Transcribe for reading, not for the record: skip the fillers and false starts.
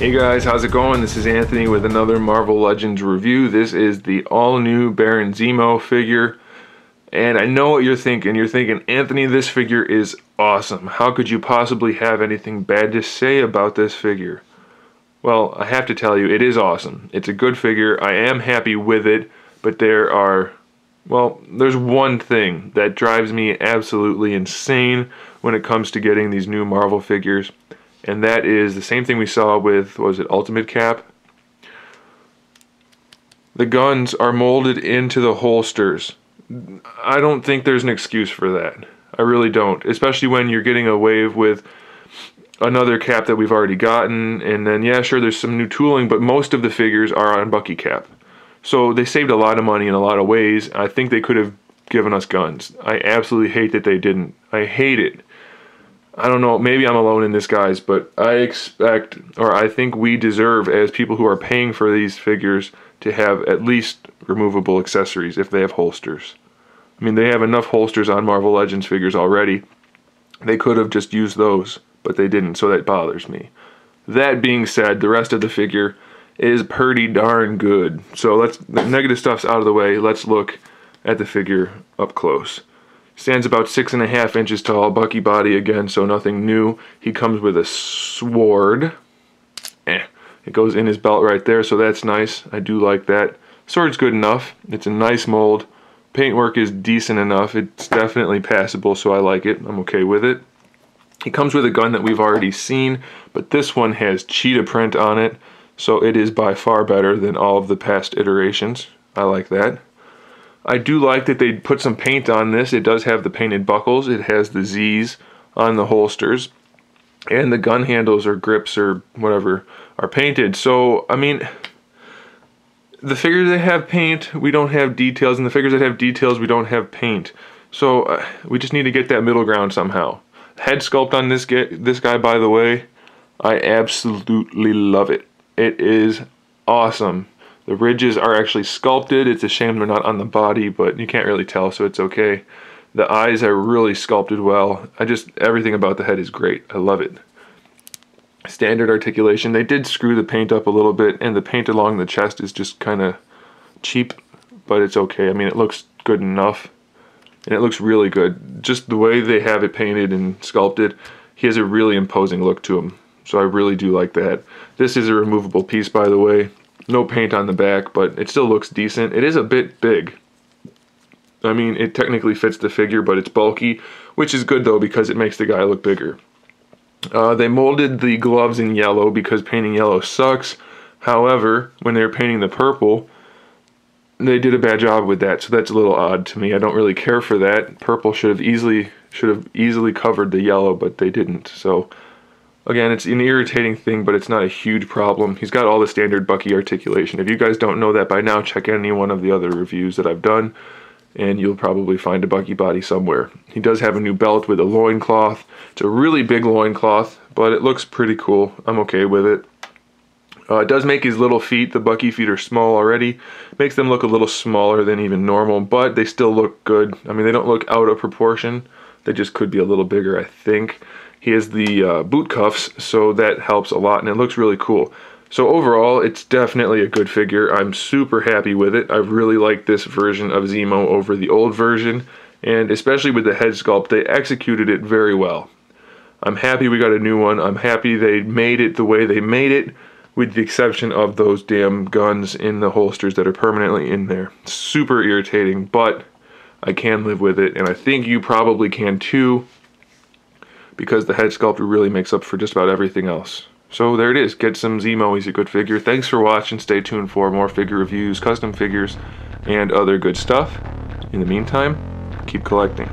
Hey guys, how's it going? This is Anthony with another Marvel Legends review. This is the all-new Baron Zemo figure. And I know what you're thinking. You're thinking, Anthony, this figure is awesome. How could you possibly have anything bad to say about this figure? Well, I have to tell you, it is awesome. It's a good figure. I am happy with it, but there's one thing that drives me absolutely insane when it comes to getting these new Marvel figures. And that is the same thing we saw with, what was it, Ultimate Cap? The guns are molded into the holsters. I don't think there's an excuse for that. I really don't. Especially when you're getting a wave with another cap that we've already gotten. And then, yeah, sure, there's some new tooling, but most of the figures are on Bucky cap. So they saved a lot of money in a lot of ways. I think they could have given us guns. I absolutely hate that they didn't. I hate it. I don't know, maybe I'm alone in this, guys, but I think we deserve, as people who are paying for these figures, to have at least removable accessories if they have holsters. I mean, they have enough holsters on Marvel Legends figures already. They could have just used those, but they didn't, so that bothers me. That being said, the rest of the figure is pretty darn good. So the negative stuff's out of the way. Let's look at the figure up close. Stands about 6.5 inches tall, Bucky body again, so nothing new. He comes with a sword. It goes in his belt right there, so that's nice. I do like that. Sword's good enough. It's a nice mold. Paintwork is decent enough. It's definitely passable, so I like it. I'm okay with it. He comes with a gun that we've already seen, but this one has cheetah print on it, so it is by far better than all of the past iterations. I like that. I do like that they put some paint on this. It does have the painted buckles. It has the Z's on the holsters. And the gun handles or grips or whatever are painted. So, I mean, the figures that have paint, we don't have details. And the figures that have details, we don't have paint. So, we just need to get that middle ground somehow. Head sculpt on this guy, by the way, I absolutely love it. It is awesome. The ridges are actually sculpted. It's a shame they're not on the body, but you can't really tell, so it's okay. The eyes are really sculpted well. Everything about the head is great. I love it. Standard articulation. They did screw the paint up a little bit, and the paint along the chest is just kind of cheap, but it's okay. I mean, it looks good enough, and it looks really good. Just the way they have it painted and sculpted, he has a really imposing look to him, so I really do like that. This is a removable piece, by the way. No paint on the back, but it still looks decent. It is a bit big. I mean, it technically fits the figure, but it's bulky, which is good, though, because it makes the guy look bigger. They molded the gloves in yellow because painting yellow sucks. However, when they were painting the purple, they did a bad job with that, so that's a little odd to me. I don't really care for that. Purple should have easily covered the yellow, but they didn't, so... Again, it's an irritating thing, but it's not a huge problem. He's got all the standard Bucky articulation. If you guys don't know that by now, check any one of the other reviews that I've done, and you'll probably find a Bucky body somewhere. He does have a new belt with a loincloth. It's a really big loincloth, but it looks pretty cool. I'm okay with it. It does make his little feet, the Bucky feet are small already. Makes them look a little smaller than even normal, but they still look good. I mean, they don't look out of proportion. They just could be a little bigger, I think. He has the boot cuffs, so that helps a lot, and it looks really cool. So overall, it's definitely a good figure. I'm super happy with it. I really like this version of Zemo over the old version, and especially with the head sculpt, they executed it very well. I'm happy we got a new one. I'm happy they made it the way they made it, with the exception of those damn guns in the holsters that are permanently in there. Super irritating, but I can live with it, and I think you probably can too, because the head sculpt really makes up for just about everything else. So there it is. Get some Zemo. He's a good figure. Thanks for watching. Stay tuned for more figure reviews, custom figures, and other good stuff. In the meantime, keep collecting.